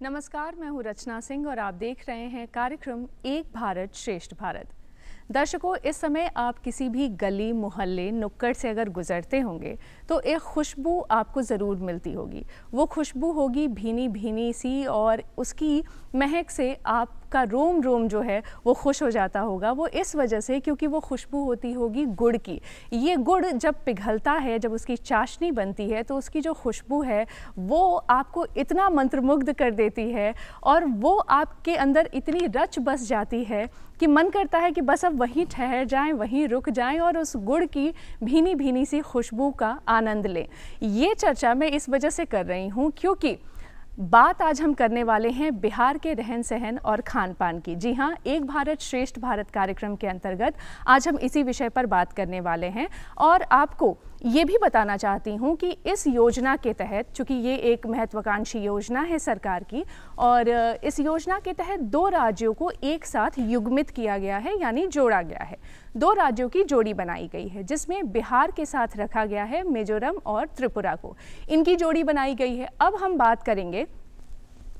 नमस्कार, मैं हूँ रचना सिंह और आप देख रहे हैं कार्यक्रम एक भारत श्रेष्ठ भारत। दर्शकों, इस समय आप किसी भी गली मोहल्ले नुक्कड़ से अगर गुजरते होंगे तो एक खुशबू आपको ज़रूर मिलती होगी। वो खुशबू होगी भीनी भीनी सी और उसकी महक से आपका रोम रोम जो है वो खुश हो जाता होगा। वो इस वजह से क्योंकि वो खुशबू होती होगी गुड़ की। ये गुड़ जब पिघलता है, जब उसकी चाशनी बनती है तो उसकी जो खुशबू है वो आपको इतना मंत्रमुग्ध कर देती है और वो आपके अंदर इतनी रच बस जाती है कि मन करता है कि बस अब वहीं ठहर जाएं, वहीं रुक जाएं और उस गुड़ की भीनी भीनी सी खुशबू का आनंद लें। ये चर्चा मैं इस वजह से कर रही हूँ क्योंकि बात आज हम करने वाले हैं बिहार के रहन सहन और खान पान की। जी हाँ, एक भारत श्रेष्ठ भारत कार्यक्रम के अंतर्गत आज हम इसी विषय पर बात करने वाले हैं और आपको ये भी बताना चाहती हूँ कि इस योजना के तहत, चूँकि ये एक महत्वाकांक्षी योजना है सरकार की, और इस योजना के तहत 2 राज्यों को एक साथ युग्मित किया गया है, यानी जोड़ा गया है। 2 राज्यों की जोड़ी बनाई गई है जिसमें बिहार के साथ रखा गया है मिजोरम और त्रिपुरा को। इनकी जोड़ी बनाई गई है। अब हम बात करेंगे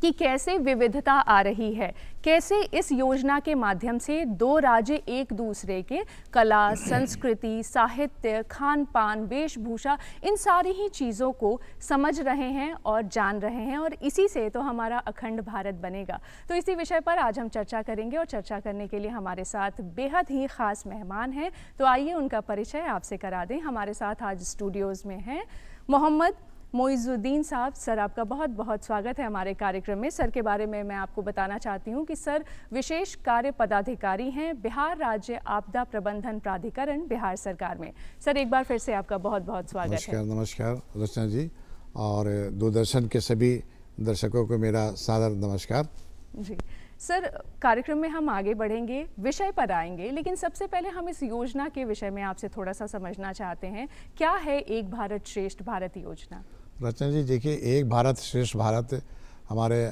कि कैसे विविधता आ रही है, कैसे इस योजना के माध्यम से 2 राज्य एक दूसरे के कला, संस्कृति, साहित्य, खान पान, वेशभूषा, इन सारी ही चीज़ों को समझ रहे हैं और जान रहे हैं और इसी से तो हमारा अखंड भारत बनेगा। तो इसी विषय पर आज हम चर्चा करेंगे और चर्चा करने के लिए हमारे साथ बेहद ही ख़ास मेहमान हैं। तो आइए उनका परिचय आपसे करा दें। हमारे साथ आज स्टूडियोज़ में हैं मोहम्मद मोइजुद्दीन साहब। सर, आपका बहुत बहुत स्वागत है हमारे कार्यक्रम में। सर के बारे में मैं आपको बताना चाहती हूं कि सर विशेष कार्य पदाधिकारी हैं बिहार राज्य आपदा प्रबंधन प्राधिकरण बिहार सरकार में। सर, एक बार फिर से आपका बहुत बहुत स्वागत है। नमस्कार रचना जी, और दूरदर्शन के सभी दर्शकों को मेरा सादर नमस्कार जी। सर, कार्यक्रम में हम आगे बढ़ेंगे, विषय पर आएंगे, लेकिन सबसे पहले हम इस योजना के विषय में आपसे थोड़ा सा समझना चाहते हैं। क्या है एक भारत श्रेष्ठ भारत योजना? रचना जी, देखिए, एक भारत श्रेष्ठ भारत हमारे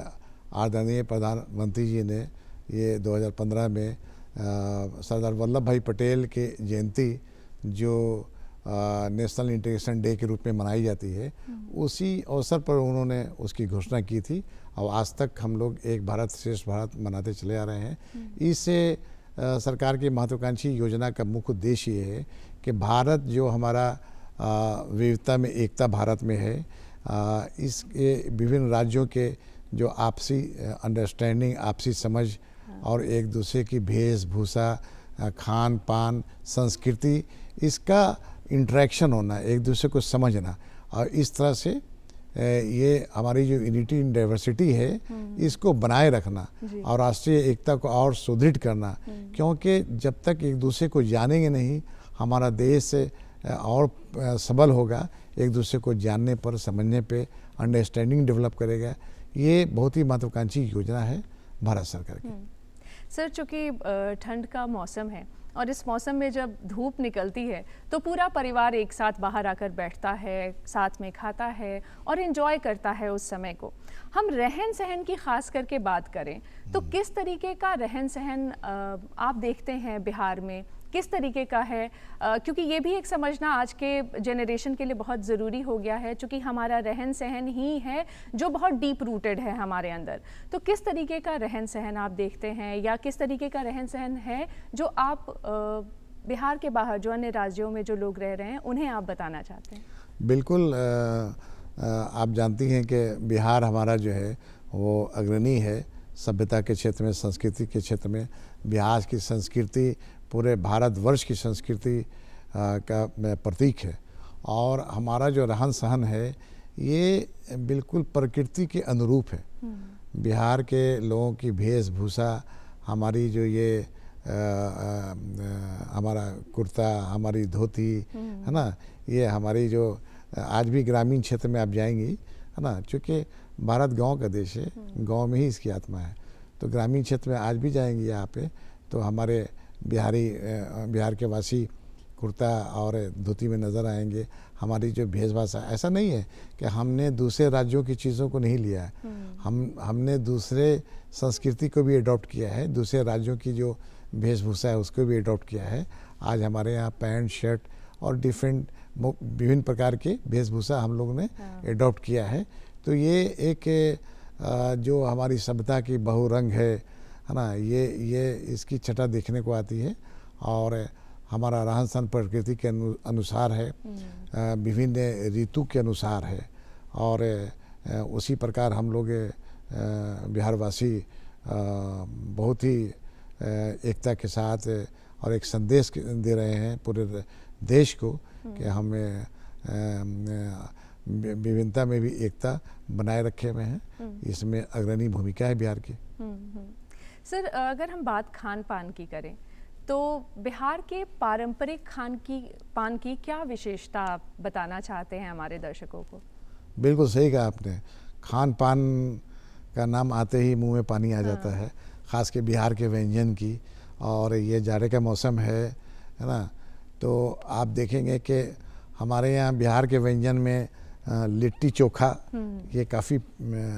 आदरणीय प्रधानमंत्री जी ने ये 2015 में सरदार वल्लभ भाई पटेल के जयंती जो नेशनल इंटीग्रेशन डे के रूप में मनाई जाती है, उसी अवसर पर उन्होंने उसकी घोषणा की थी और आज तक हम लोग एक भारत श्रेष्ठ भारत मनाते चले आ रहे हैं। इससे सरकार की महत्वाकांक्षी योजना का मुख्य उद्देश्य ये है कि भारत जो हमारा विविधता में एकता भारत में है, इसके विभिन्न राज्यों के जो आपसी अंडरस्टैंडिंग, आपसी समझ और एक दूसरे की वेशभूषा, खान पान, संस्कृति, इसका इंटरेक्शन होना, एक दूसरे को समझना, और इस तरह से ये हमारी जो यूनिटी इन डाइवर्सिटी है इसको बनाए रखना और राष्ट्रीय एकता को और सुदृढ़ करना। क्योंकि जब तक एक दूसरे को जानेंगे नहीं, हमारा देश और सबल होगा। एक दूसरे को जानने पर, समझने पे अंडरस्टैंडिंग डेवलप करेगा। ये बहुत ही महत्वाकांक्षी योजना है भारत सरकार की। सर, चूँकि ठंड का मौसम है और इस मौसम में जब धूप निकलती है तो पूरा परिवार एक साथ बाहर आकर बैठता है, साथ में खाता है और एंजॉय करता है उस समय को। हम रहन सहन की खास करके बात करें तो किस तरीके का रहन सहन आप देखते हैं बिहार में, किस तरीके का है? क्योंकि ये भी एक समझना आज के जनरेशन के लिए बहुत ज़रूरी हो गया है, क्योंकि हमारा रहन सहन ही है जो बहुत डीप रूटेड है हमारे अंदर। तो किस तरीके का रहन सहन आप देखते हैं या किस तरीके का रहन सहन है जो आप बिहार के बाहर जो अन्य राज्यों में जो लोग रह रहे हैं उन्हें आप बताना चाहते हैं? बिल्कुल, आप जानती हैं कि बिहार हमारा जो है वो अग्रणी है सभ्यता के क्षेत्र में, संस्कृति के क्षेत्र में। बिहार की संस्कृति पूरे भारतवर्ष की संस्कृति का प्रतीक है और हमारा जो रहन सहन है ये बिल्कुल प्रकृति के अनुरूप है। बिहार के लोगों की वेशभूषा, हमारी जो ये हमारा कुर्ता, हमारी धोती है ना, ये हमारी जो आज भी ग्रामीण क्षेत्र में आप जाएंगी है ना, चूँकि भारत गांव का देश है, गांव में ही इसकी आत्मा है। तो ग्रामीण क्षेत्र में आज भी जाएंगी यहाँ पे तो हमारे बिहार के वासी कुर्ता और धोती में नज़र आएंगे। हमारी जो वेशभूषा, ऐसा नहीं है कि हमने दूसरे राज्यों की चीज़ों को नहीं लिया है, हमने दूसरे संस्कृति को भी अडॉप्ट किया है, दूसरे राज्यों की जो वेशभूषा है उसको भी अडॉप्ट किया है। आज हमारे यहाँ पैंट शर्ट और विभिन्न प्रकार के वेशभूषा हम लोगों ने अडॉप्ट किया है। तो ये एक जो हमारी सभ्यता की बहुरंग है ना, ये इसकी छटा देखने को आती है। और हमारा रहन सहन प्रकृति के अनुसार है, विभिन्न ऋतु के अनुसार है। और उसी प्रकार हम लोग बिहारवासी बहुत ही एकता के साथ और एक संदेश दे रहे हैं पूरे देश को कि हमें विभिन्नता में भी एकता बनाए रखे हुए हैं। इसमें अग्रणी भूमिका है बिहार की। सर, अगर हम बात खान पान की करें तो बिहार के पारंपरिक पान की क्या विशेषता आप बताना चाहते हैं हमारे दर्शकों को? बिल्कुल सही कहा आपने। खान पान का नाम आते ही मुंह में पानी आ जाता है, ख़ास के बिहार के व्यंजन की। और ये जाड़े का मौसम है ना, तो आप देखेंगे कि हमारे यहाँ बिहार के व्यंजन में लिट्टी चोखा ये काफ़ी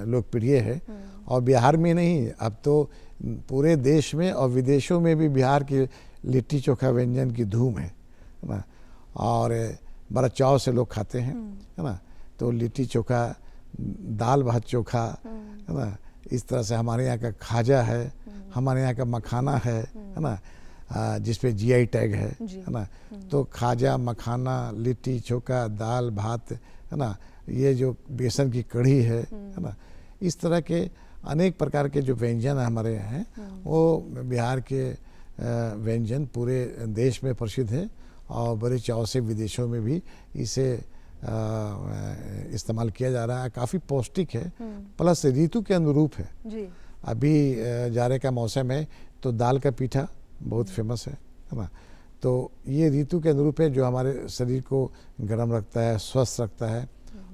लोकप्रिय है। और बिहार में नहीं, अब तो पूरे देश में और विदेशों में भी बिहार की लिट्टी चोखा व्यंजन की धूम है ना। और बड़ा चाव से लोग खाते हैं, है ना। तो लिट्टी चोखा, दाल भात चोखा, है ना। इस तरह से हमारे यहाँ का खाजा है, हमारे यहाँ का मखाना है ना, जिस पे जीआई टैग है ना। तो खाजा, मखाना, लिट्टी चोखा, दाल भात, है ना, ये जो बेसन की कढ़ी है ना, इस तरह के अनेक प्रकार के जो व्यंजन हमारे यहाँ हैं, वो बिहार के व्यंजन पूरे देश में प्रसिद्ध है। और बड़े चाव से विदेशों में भी इसे इस्तेमाल किया जा रहा है। काफ़ी पौष्टिक है, प्लस ऋतु के अनुरूप है जी। अभी जाड़े का मौसम है तो दाल का पीठा बहुत फेमस है ना। तो ये ऋतु के अनुरूप है, जो हमारे शरीर को गर्म रखता है, स्वस्थ रखता है।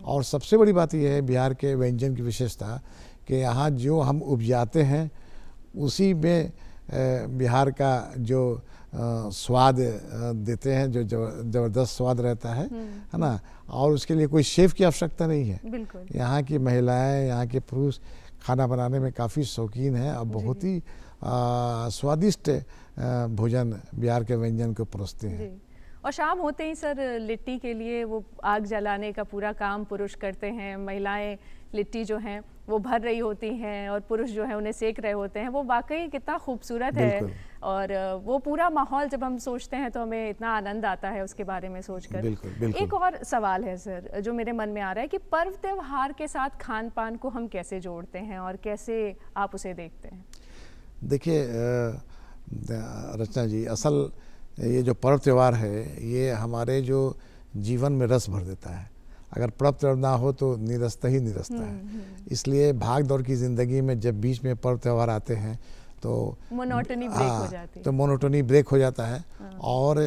और सबसे बड़ी बात यह है बिहार के व्यंजन की विशेषता कि यहाँ जो हम उपजाते हैं उसी में बिहार का जो स्वाद देते हैं, जो ज़बरदस्त स्वाद रहता है ना। और उसके लिए कोई शेफ की आवश्यकता नहीं है। यहाँ की महिलाएं, यहाँ के पुरुष खाना बनाने में काफ़ी शौकीन हैं और बहुत ही स्वादिष्ट भोजन बिहार के व्यंजन को परोसते हैं। और शाम होते ही सर लिट्टी के लिए वो आग जलाने का पूरा काम पुरुष करते हैं। महिलाएं लिट्टी जो हैं वो भर रही होती हैं और पुरुष जो है उन्हें सेक रहे होते हैं। वो वाकई कितना खूबसूरत है। और वो पूरा माहौल जब हम सोचते हैं तो हमें इतना आनंद आता है उसके बारे में सोचकर। बिल्कुल। एक और सवाल है सर जो मेरे मन में आ रहा है कि पर्व त्योहार के साथ खान पान को हम कैसे जोड़ते हैं और कैसे आप उसे देखते हैं? देखिए रचना जी, असल ये जो पर्व त्यौहार है ये हमारे जो जीवन में रस भर देता है। अगर पर्व त्यौहार ना हो तो निरस्ता ही निरस्ता है। इसलिए भाग दौड़ की ज़िंदगी में जब बीच में पर्व त्यौहार आते हैं तो मोनोटोनी ब्रेक हो जाती है। तो मोनोटोनी ब्रेक हो जाता है। और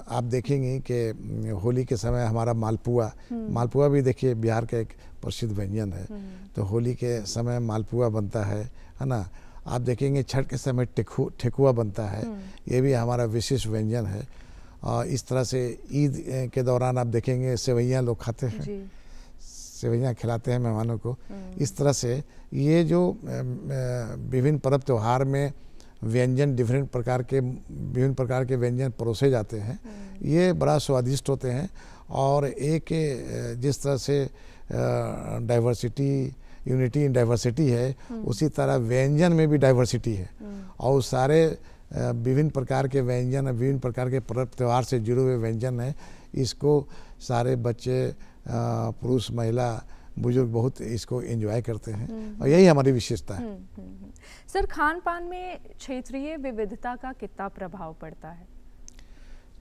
आप देखेंगे कि होली के समय हमारा मालपुआ भी देखिए बिहार का एक प्रसिद्ध व्यंजन है। तो होली के समय मालपुआ बनता है ना। आप देखेंगे छठ के समय ठेकुआ बनता है, ये भी हमारा विशिष्ट व्यंजन है। इस तरह से ईद के दौरान आप देखेंगे सेवैयाँ लोग खाते हैं, सेवैयाँ खिलाते हैं मेहमानों को। इस तरह से ये जो विभिन्न पर्व त्यौहार में व्यंजन विभिन्न प्रकार के व्यंजन परोसे जाते हैं, ये बड़ा स्वादिष्ट होते हैं। और एक जिस तरह से यूनिटी इन डाइवर्सिटी है, उसी तरह व्यंजन में भी डाइवर्सिटी है। और सारे विभिन्न प्रकार के व्यंजन, विभिन्न प्रकार के पर्व त्यौहार से जुड़े हुए व्यंजन हैं। इसको सारे बच्चे, पुरुष, महिला, बुजुर्ग बहुत इसको एंजॉय करते हैं और यही हमारी विशेषता है। सर, खान पान में क्षेत्रीय विविधता का कितना प्रभाव पड़ता है?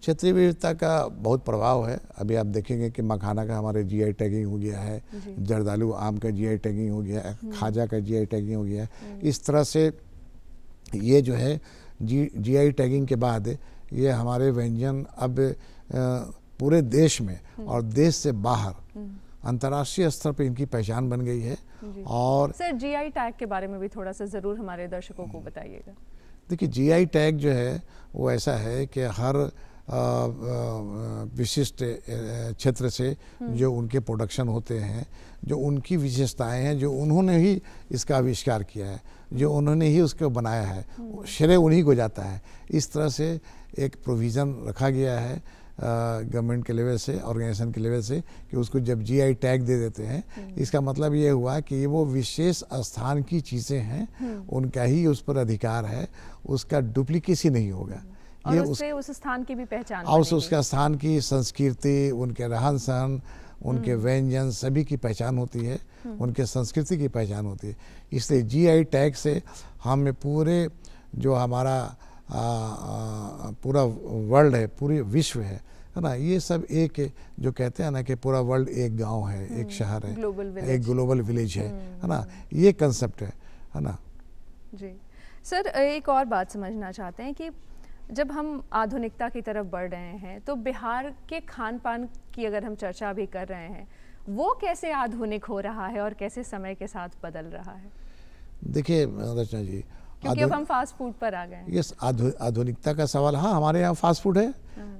क्षेत्रीय विविधता का बहुत प्रभाव है। अभी आप देखेंगे कि मखाना का हमारे जीआई टैगिंग हो गया है, जर्दालू आम का जीआई टैगिंग हो गया है, खाजा का जीआई टैगिंग हो गया है। इस तरह से ये जो है जीआई टैगिंग के बाद ये हमारे व्यंजन अब पूरे देश में और देश से बाहर अंतर्राष्ट्रीय स्तर पर इनकी पहचान बन गई है। और सर जीआई टैग के बारे में भी थोड़ा सा ज़रूर हमारे दर्शकों को बताइएगा। देखिए, जीआई टैग जो है वो ऐसा है कि हर विशिष्ट क्षेत्र से जो उनके प्रोडक्शन होते हैं, जो उनकी विशेषताएं हैं, जो उन्होंने ही इसका आविष्कार किया है, जो उन्होंने ही उसको बनाया है, श्रेय उन्हीं को जाता है। इस तरह से एक प्रोविज़न रखा गया है गवर्नमेंट के लेवल से, ऑर्गेनाइजेशन के लेवल से, कि उसको जब जीआई टैग दे देते हैं, इसका मतलब ये हुआ कि वो विशेष स्थान की चीज़ें हैं, उनका ही उस पर अधिकार है, उसका डुप्लीकेसी नहीं होगा। और ये उससे उस स्थान की भी पहचान और उसका स्थान की संस्कृति, उनके रहन सहन, उनके व्यंजन, सभी की पहचान होती है, उनके संस्कृति की पहचान होती है। इसलिए जीआई टैग से हमें पूरे जो हमारा पूरा वर्ल्ड है, पूरी विश्व है ना, ये सब एक, जो कहते हैं ना कि पूरा वर्ल्ड एक गांव है, एक शहर है, एक ग्लोबल विलेज है ना, ये कंसेप्ट है ना। जी सर, एक और बात समझना चाहते हैं कि जब हम आधुनिकता की तरफ बढ़ रहे हैं तो बिहार के खान पान की अगर हम चर्चा भी कर रहे हैं, वो कैसे आधुनिक हो रहा है और कैसे समय के साथ बदल रहा है? देखिए रचना जी, क्योंकि अब हम फास्ट फूड पर आ गए हैं। यस, आधुनिकता का सवाल, हाँ हमारे यहाँ फास्ट फूड है।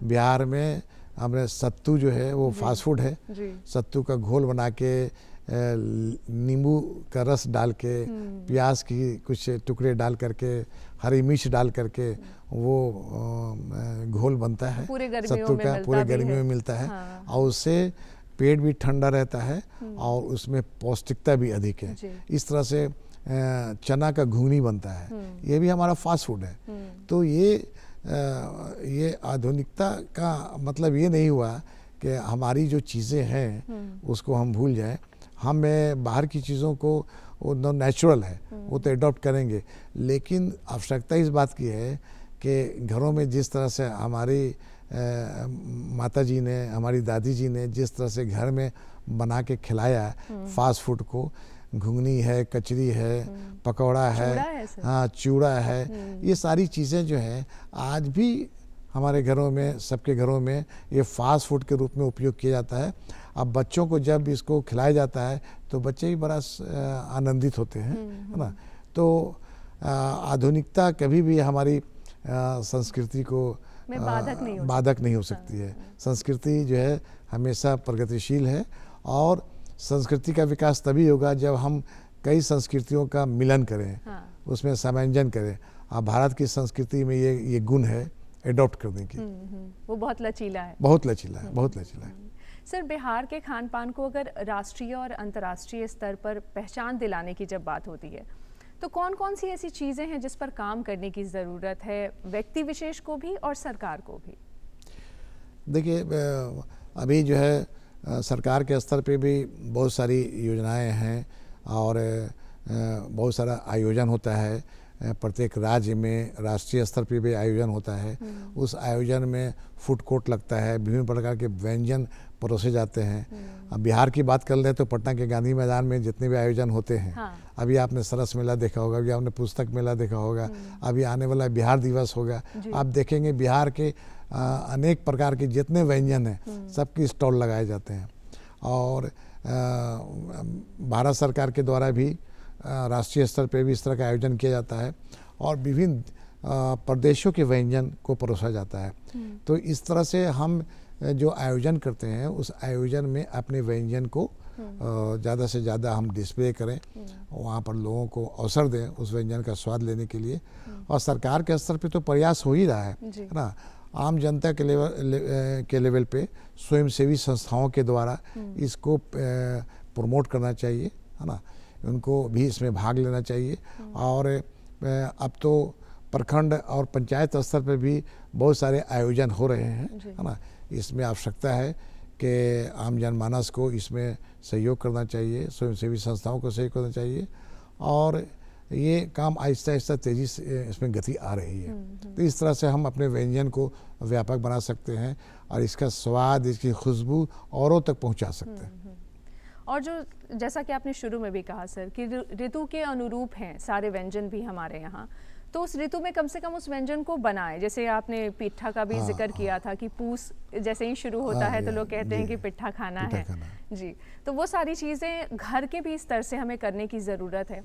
बिहार में हमारे सत्तू जो है वो फास्ट फूड है। सत्तू का घोल बना के, नींबू का रस डाल के, प्याज की कुछ टुकड़े डाल करके, हरी मिर्च डाल करके वो घोल बनता है सत्तू का, पूरे गर्मियों में मिलता है। हाँ। और उससे पेट भी ठंडा रहता है और उसमें पौष्टिकता भी अधिक है। इस तरह से चना का घुघनी बनता है, ये भी हमारा फास्ट फूड है। तो ये आधुनिकता का मतलब ये नहीं हुआ कि हमारी जो चीज़ें हैं उसको हम भूल जाएं। हम बाहर की चीज़ों को, वो नेचुरल है, वो तो एडॉप्ट करेंगे, लेकिन आवश्यकता इस बात की है कि घरों में जिस तरह से हमारी माता जी ने, हमारी दादी जी ने जिस तरह से घर में बना के खिलाया फास्ट फूड को, घुगनी है, कचरी है, पकौड़ा है, हाँ चूड़ा है, ये सारी चीज़ें जो हैं आज भी हमारे घरों में, सबके घरों में ये फास्ट फूड के रूप में उपयोग किया जाता है। अब बच्चों को जब इसको खिलाया जाता है तो बच्चे भी बड़ा आनंदित होते हैं, है ना। तो आधुनिकता कभी भी हमारी संस्कृति को बाधक नहीं हो सकती है। संस्कृति जो है हमेशा प्रगतिशील है, और संस्कृति का विकास तभी होगा जब हम कई संस्कृतियों का मिलन करें, उसमें सामंजस्य करें। अब भारत की संस्कृति में ये गुण है एडॉप्ट करने की। वो बहुत लचीला है, बहुत लचीला है, बहुत लचीला है। सर, बिहार के खान पान को अगर राष्ट्रीय और अंतर्राष्ट्रीय स्तर पर पहचान दिलाने की जब बात होती है तो कौन कौन सी ऐसी चीज़ें हैं जिस पर काम करने की ज़रूरत है, व्यक्ति विशेष को भी और सरकार को भी? देखिए, अभी जो है सरकार के स्तर पे भी बहुत सारी योजनाएं हैं और बहुत सारा आयोजन होता है। प्रत्येक राज्य में राष्ट्रीय स्तर पे भी आयोजन होता है। उस आयोजन में फूड कोर्ट लगता है, विभिन्न प्रकार के व्यंजन परोसे जाते हैं। अब बिहार की बात कर लें तो पटना के गांधी मैदान में जितने भी आयोजन होते हैं, अभी आपने सरस मेला देखा होगा, अभी आपने पुस्तक मेला देखा होगा, अभी आने वाला बिहार दिवस होगा, आप देखेंगे बिहार के अनेक प्रकार के जितने व्यंजन हैं सबकी स्टॉल लगाए जाते हैं। और भारत सरकार के द्वारा भी राष्ट्रीय स्तर पे भी इस तरह का आयोजन किया जाता है और विभिन्न प्रदेशों के व्यंजन को परोसा जाता है। तो इस तरह से हम जो आयोजन करते हैं उस आयोजन में अपने व्यंजन को ज़्यादा से ज़्यादा हम डिस्प्ले करें, वहाँ पर लोगों को अवसर दें उस व्यंजन का स्वाद लेने के लिए। और सरकार के स्तर पे तो प्रयास हो ही रहा है ना। आम जनता के लेवल पे स्वयंसेवी संस्थाओं के द्वारा इसको प्रमोट करना चाहिए, है ना। उनको भी इसमें भाग लेना चाहिए। और अब तो प्रखंड और पंचायत स्तर पर भी बहुत सारे आयोजन हो रहे हैं, है ना। इसमें आवश्यकता है कि आम जनमानस को इसमें सहयोग करना चाहिए, स्वयंसेवी संस्थाओं को सहयोग करना चाहिए, और ये काम आहिस्ता आहिस्ता तेज़ी से इसमें गति आ रही है। तो इस तरह से हम अपने व्यंजन को व्यापक बना सकते हैं और इसका स्वाद, इसकी खुशबू औरों तक पहुंचा सकते हैं। और जो जैसा कि आपने शुरू में भी कहा सर कि ऋतु के अनुरूप हैं सारे व्यंजन भी हमारे यहाँ, तो उस ऋतु में कम से कम उस व्यंजन को बनाएं। जैसे आपने पिट्ठा का भी जिक्र किया था कि पूस जैसे ही शुरू होता है तो लोग कहते हैं कि पिट्ठा खाना है जी। तो वो सारी चीज़ें घर के भी स्तर से हमें करने की ज़रूरत है।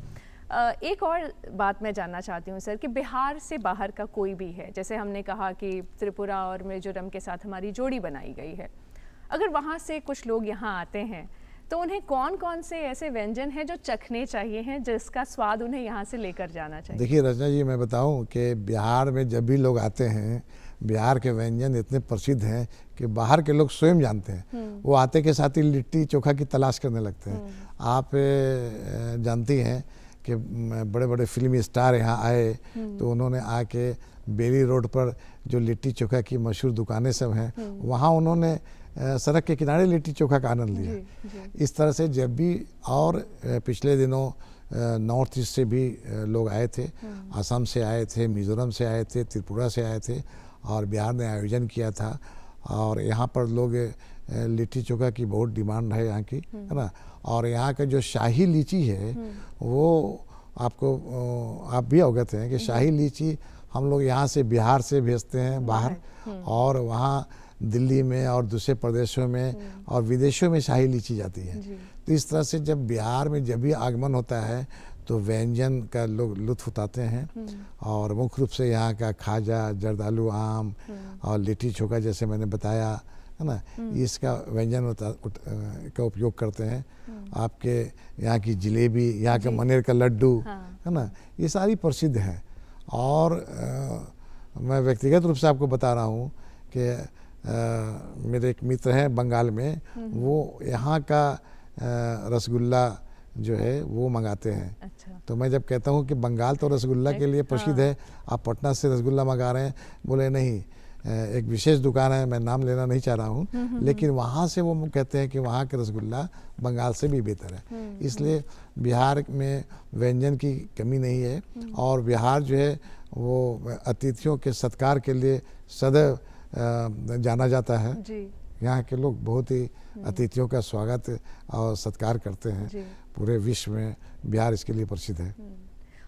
एक और बात मैं जानना चाहती हूँ सर कि बिहार से बाहर का कोई भी है, जैसे हमने कहा कि त्रिपुरा और मिजोरम के साथ हमारी जोड़ी बनाई गई है, अगर वहाँ से कुछ लोग यहाँ आते हैं तो उन्हें कौन कौन से ऐसे व्यंजन हैं जो चखने चाहिए हैं, जिसका स्वाद उन्हें यहाँ से लेकर जाना चाहिए? देखिए रचना जी, मैं बताऊं कि बिहार में जब भी लोग आते हैं, बिहार के व्यंजन इतने प्रसिद्ध हैं कि बाहर के लोग स्वयं जानते हैं। वो आते के साथ ही लिट्टी चोखा की तलाश करने लगते हैं। आप जानती हैं कि बड़े बड़े फिल्मी स्टार यहाँ आए तो उन्होंने आके बेली रोड पर जो लिट्टी चोखा की मशहूर दुकानें सब हैं वहाँ उन्होंने सड़क के किनारे लिट्टी चोखा का आनंद लिया। इस तरह से जब भी, और पिछले दिनों नॉर्थ ईस्ट से भी लोग आए थे, असम से आए थे, मिज़ोरम से आए थे, त्रिपुरा से आए थे, और बिहार ने आयोजन किया था। और यहाँ पर लोग लिट्टी चोखा की बहुत डिमांड है यहाँ की, है ना। और यहाँ का जो शाही लीची है वो आपको, आप भी अवगत हैं कि शाही लीची हम लोग यहाँ से बिहार से भेजते हैं बाहर, और वहाँ दिल्ली में और दूसरे प्रदेशों में और विदेशों में शाही लीची जाती है। तो इस तरह से जब बिहार में जब भी आगमन होता है तो व्यंजन का लोग लुत्फ उठाते हैं। और मुख्य रूप से यहाँ का खाजा, जर्दालू आम और लिट्टी चोखा जैसे मैंने बताया, है ना, इसका व्यंजन का उपयोग करते हैं। आपके यहाँ की जलेबी, यहाँ का मनेर का लड्डू, है ना, ये सारी प्रसिद्ध हैं। और मैं व्यक्तिगत रूप से आपको बता रहा हूँ कि मेरे एक मित्र हैं बंगाल में, वो यहाँ का रसगुल्ला जो है वो मंगाते हैं। अच्छा। तो मैं जब कहता हूँ कि बंगाल तो रसगुल्ला के लिए प्रसिद्ध है, आप पटना से रसगुल्ला मंगा रहे हैं, बोले नहीं, एक विशेष दुकान है, मैं नाम लेना नहीं चाह रहा हूँ, लेकिन वहाँ से वो कहते हैं कि वहाँ का रसगुल्ला बंगाल से भी बेहतर है। इसलिए बिहार में व्यंजन की कमी नहीं है। और बिहार जो है वो अतिथियों के सत्कार के लिए सदैव जाना जाता है। यहाँ के लोग बहुत ही अतिथियों का स्वागत और सत्कार करते हैं। पूरे विश्व में बिहार इसके लिए प्रसिद्ध है।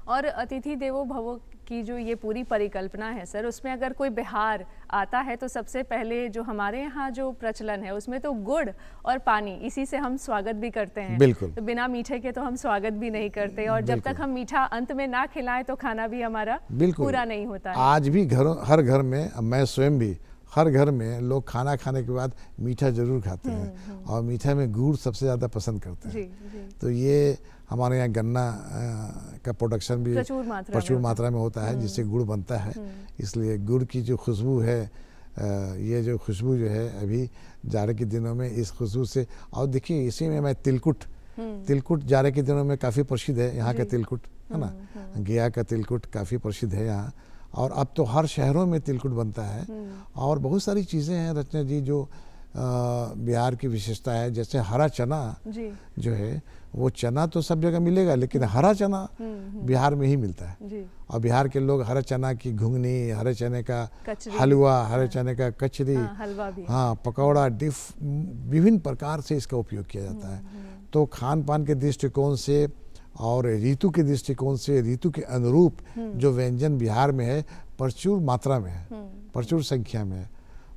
और अतिथि देवो भव की जो ये पूरी परिकल्पना है सर, उसमें अगर कोई बिहार आता है तो सबसे पहले जो हमारे यहाँ जो प्रचलन है उसमें तो गुड़ और पानी, इसी से हम स्वागत भी करते हैं। बिल्कुल। तो बिना मीठे के तो हम स्वागत भी नहीं करते, और जब तक हम मीठा अंत में ना खिलाएं तो खाना भी हमारा पूरा नहीं होता है। आज भी हर घर में, मैं स्वयं भी, हर घर में लोग खाना खाने के बाद मीठा जरूर खाते हैं, और मीठा में गुड़ सबसे ज़्यादा पसंद करते हैं। तो ये हमारे यहाँ गन्ना का प्रोडक्शन भी प्रचुर मात्रा में होता है, जिससे गुड़ बनता है। इसलिए गुड़ की जो खुशबू है, ये जो खुशबू जो है अभी जाड़े के दिनों में, इस खुशबू से, और देखिए इसी में मैं तिलकुट जाड़े के दिनों में काफ़ी प्रसिद्ध है। यहाँ का तिलकुट, है ना, गया का तिलकुट काफ़ी प्रसिद्ध है यहाँ। और अब तो हर शहरों में तिलकुट बनता है। और बहुत सारी चीज़ें हैं रचना जी जो बिहार की विशेषता है। जैसे हरा चना जो है, वो चना तो सब जगह मिलेगा, लेकिन हरा चना बिहार में ही मिलता है। और बिहार के लोग हरा चना की घुंगनी, हरे चने का हलवा, हरे चने का कचरी, हाँ, पकौड़ा, डिफ, विभिन्न प्रकार से इसका उपयोग किया जाता है। तो खान पान के दृष्टिकोण से और ऋतु के दृष्टिकोण से, ऋतु के अनुरूप जो व्यंजन बिहार में है प्रचुर मात्रा में है, प्रचुर संख्या में है।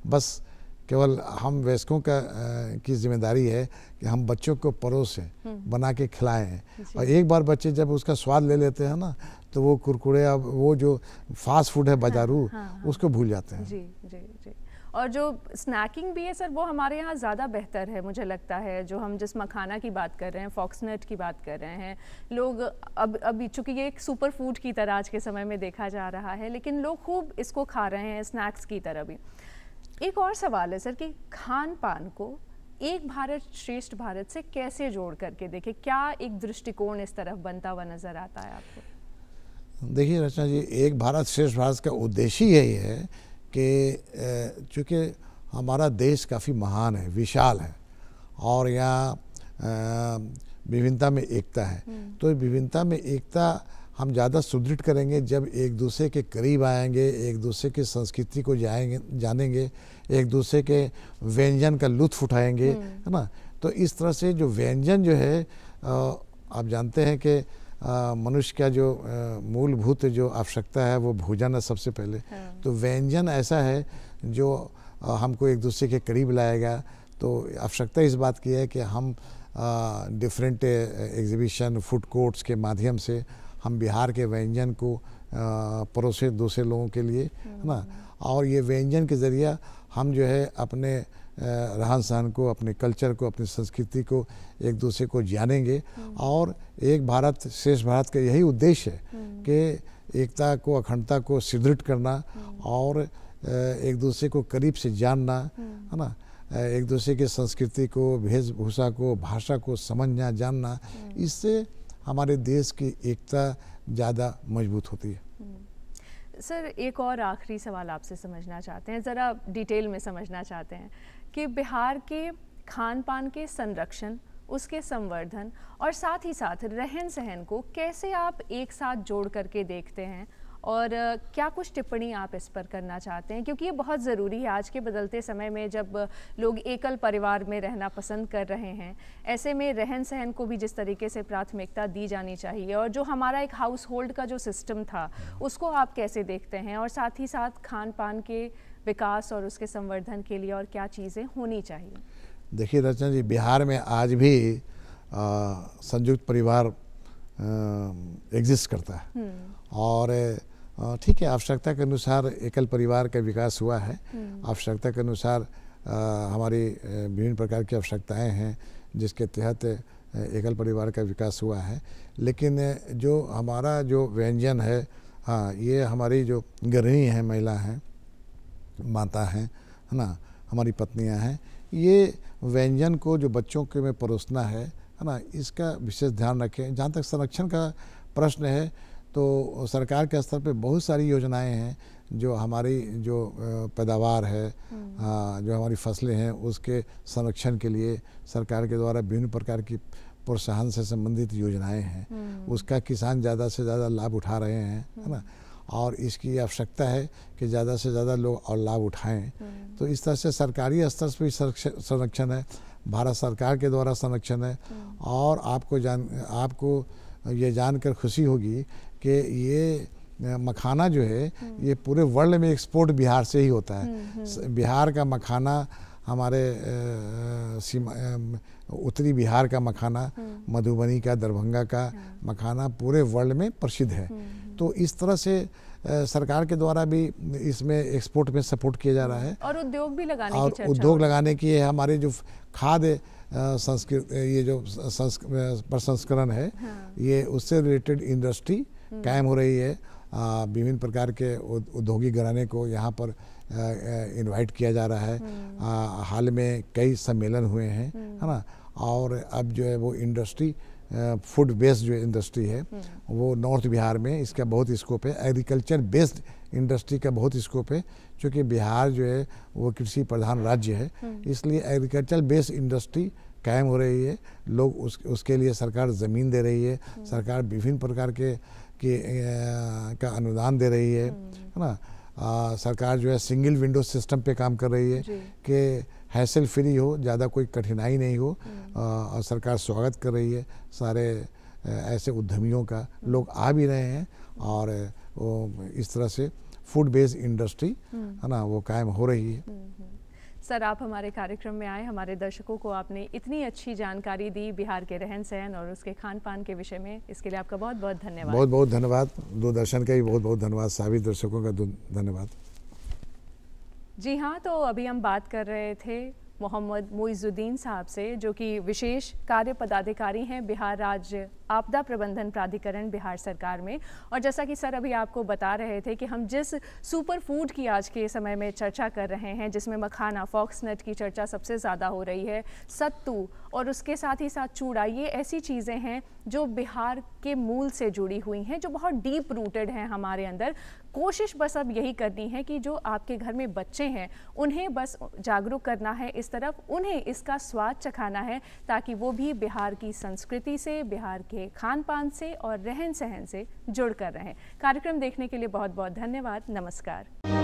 बस केवल हम वयस्कों की जिम्मेदारी है कि हम बच्चों को परोसें, बना के खिलाएं। और एक बार बच्चे जब उसका स्वाद ले लेते हैं ना, तो वो कुरकुरे, अब वो जो फास्ट फूड है बाजारू, उसको भूल जाते हैं। जी जी जी। और जो स्नैकिंग भी है सर, वो हमारे यहाँ ज़्यादा बेहतर है मुझे लगता है। जो हम जिस मखाना की बात कर रहे हैं, फॉक्सनट की बात कर रहे हैं, लोग अब चूँकि ये एक सुपर फूड की तरह आज के समय में देखा जा रहा है, लेकिन लोग खूब इसको खा रहे हैं स्नैक्स की तरह भी। एक और सवाल है सर कि खान पान को एक भारत श्रेष्ठ भारत से कैसे जोड़ करके देखें, क्या एक दृष्टिकोण इस तरफ बनता हुआ नजर आता है आपको? देखिए रचना जी, एक भारत श्रेष्ठ भारत का उद्देश्य यही है कि चूँकि हमारा देश काफ़ी महान है, विशाल है, और यहाँ विभिन्नता में एकता है। तो विभिन्नता में एकता हम ज़्यादा सुदृढ़ करेंगे जब एक दूसरे के करीब आएंगे, एक दूसरे की संस्कृति को जानेंगे, एक दूसरे के व्यंजन का लुत्फ उठाएंगे, है ना। तो इस तरह से जो व्यंजन जो है, आप जानते हैं कि मनुष्य का जो मूलभूत जो आवश्यकता है वो भोजन है सबसे पहले। तो व्यंजन ऐसा है जो हमको एक दूसरे के करीब लाएगा। तो आवश्यकता इस बात की है कि हम डिफरेंट एग्जीबिशन, फूड कोर्ट्स के माध्यम से हम बिहार के व्यंजन को परोसे दूसरे लोगों के लिए, है ना। और ये व्यंजन के ज़रिए हम जो है अपने रहन सहन को, अपने कल्चर को, अपनी संस्कृति को एक दूसरे को जानेंगे। और एक भारत श्रेष्ठ भारत का यही उद्देश्य है कि एकता को, अखंडता को सुदृढ़ करना और एक दूसरे को करीब से जानना, है ना, एक दूसरे की संस्कृति को, वेशभूषा को, भाषा को समझना, जानना, इससे हमारे देश की एकता ज़्यादा मजबूत होती है। सर, एक और आखिरी सवाल आपसे समझना चाहते हैं, ज़रा डिटेल में समझना चाहते हैं कि बिहार के खान पान के संरक्षण, उसके संवर्धन और साथ ही साथ रहन सहन को कैसे आप एक साथ जोड़ करके देखते हैं, और क्या कुछ टिप्पणी आप इस पर करना चाहते हैं, क्योंकि ये बहुत ज़रूरी है आज के बदलते समय में जब लोग एकल परिवार में रहना पसंद कर रहे हैं। ऐसे में रहन सहन को भी जिस तरीके से प्राथमिकता दी जानी चाहिए, और जो हमारा एक हाउस होल्ड का जो सिस्टम था उसको आप कैसे देखते हैं, और साथ ही साथ खान पान के विकास और उसके संवर्धन के लिए और क्या चीज़ें होनी चाहिए। देखिए रचना जी, बिहार में आज भी संयुक्त परिवार एग्जिस्ट करता है, और ठीक है, आवश्यकता के अनुसार एकल परिवार का विकास हुआ है। आवश्यकता के अनुसार हमारी विभिन्न प्रकार की आवश्यकताएं हैं जिसके तहत एकल परिवार का विकास हुआ है। लेकिन जो हमारा जो व्यंजन है, हाँ, ये हमारी जो गृहिणी हैं, महिला हैं, माता हैं, है ना, हमारी पत्नियां हैं, ये व्यंजन को जो बच्चों के में परोसना है ना, इसका विशेष ध्यान रखें। जहाँ तक संरक्षण का प्रश्न है तो सरकार के स्तर पे बहुत सारी योजनाएं हैं जो हमारी जो पैदावार है, जो हमारी फसलें हैं, उसके संरक्षण के लिए सरकार के द्वारा विभिन्न प्रकार की प्रोत्साहन से संबंधित योजनाएं हैं। उसका किसान ज़्यादा से ज़्यादा लाभ उठा रहे हैं, है ना, और इसकी आवश्यकता है कि ज़्यादा से ज़्यादा लोग और लाभ उठाएं। तो इस तरह से सरकारी स्तर पर भी संरक्षण है, भारत सरकार के द्वारा संरक्षण है। और आपको ये जानकर खुशी होगी कि ये मखाना जो है ये पूरे वर्ल्ड में एक्सपोर्ट बिहार से ही होता है। बिहार का मखाना, हमारे उत्तरी बिहार का मखाना, मधुबनी का, दरभंगा का मखाना पूरे वर्ल्ड में प्रसिद्ध है। तो इस तरह से सरकार के द्वारा भी इसमें एक्सपोर्ट में सपोर्ट किया जा रहा है, और उद्योग भी लगाने और की चर्चा उद्योग लगाने की है। हमारे जो खाद्य ये जो प्रसंस्करण है, ये उससे रिलेटेड इंडस्ट्री कायम हो रही है। विभिन्न प्रकार के औद्योगिक घराने को यहाँ पर इनवाइट किया जा रहा है। हाल में कई सम्मेलन हुए हैं, है ना, और अब जो है वो इंडस्ट्री, फूड बेस्ड जो इंडस्ट्री है वो नॉर्थ बिहार में इसका बहुत स्कोप है। एग्रीकल्चर बेस्ड इंडस्ट्री का बहुत स्कोप है, क्योंकि बिहार जो है वो कृषि प्रधान राज्य है, इसलिए एग्रीकल्चर बेस्ड इंडस्ट्री कायम हो रही है। लोग उसके लिए सरकार ज़मीन दे रही है, सरकार विभिन्न प्रकार के का अनुदान दे रही है ना। सरकार जो है सिंगल विंडो सिस्टम पे काम कर रही है कि हैसल फ्री हो, ज़्यादा कोई कठिनाई नहीं हो, और सरकार स्वागत कर रही है सारे ऐसे उद्यमियों का। लोग आ भी रहे हैं, और वो इस तरह से फूड बेस्ड इंडस्ट्री, है ना, वो कायम हो रही है। सर, आप हमारे कार्यक्रम में आए, हमारे दर्शकों को आपने इतनी अच्छी जानकारी दी बिहार के रहन सहन और उसके खान पान के विषय में, इसके लिए आपका बहुत बहुत धन्यवाद। बहुत बहुत धन्यवाद, दूरदर्शन का भी बहुत बहुत धन्यवाद, सभी दर्शकों का धन्यवाद। जी हाँ, तो अभी हम बात कर रहे थे मोहम्मद मोइजुद्दीन साहब से, जो कि विशेष कार्य पदाधिकारी हैं बिहार राज्य आपदा प्रबंधन प्राधिकरण बिहार सरकार में। और जैसा कि सर अभी आपको बता रहे थे कि हम जिस सुपर फूड की आज के समय में चर्चा कर रहे हैं, जिसमें मखाना, फॉक्सनट की चर्चा सबसे ज़्यादा हो रही है, सत्तू और उसके साथ ही साथ चूड़ा, ये ऐसी चीज़ें हैं जो बिहार के मूल से जुड़ी हुई हैं, जो बहुत डीप रूटेड हैं हमारे अंदर। कोशिश बस अब यही करनी है कि जो आपके घर में बच्चे हैं उन्हें बस जागरूक करना है इस तरफ, उन्हें इसका स्वाद चखाना है, ताकि वो भी बिहार की संस्कृति से, बिहार के खान पान से और रहन सहन से जुड़ कर रहें। कार्यक्रम देखने के लिए बहुत बहुत धन्यवाद। नमस्कार।